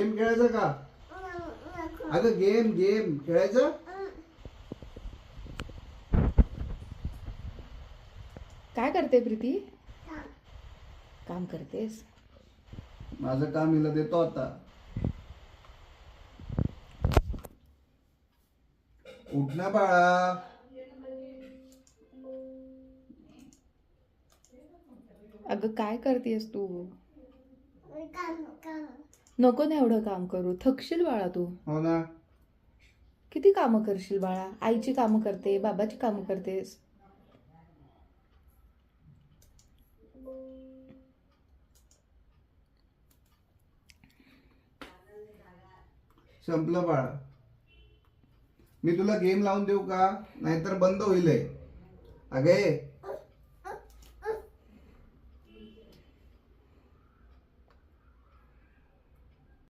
Game खेळायचं का? अगं गेम गेम खेळायचं. काय करते प्रीती? काम करतेस? माझं काम हिला देतो आता. उठ ना बाळा. अगं काय करतेस तू? नको ना एवढं काम करू, थकशील बाळा तू. हो ना. किती कामं करशील बाळा? आईची कामं करते, बाबाची कामं करतेस. संपलं बाळा. मी तुला गेम लावून देऊ का? नाहीतर बंद होईल हे. अगे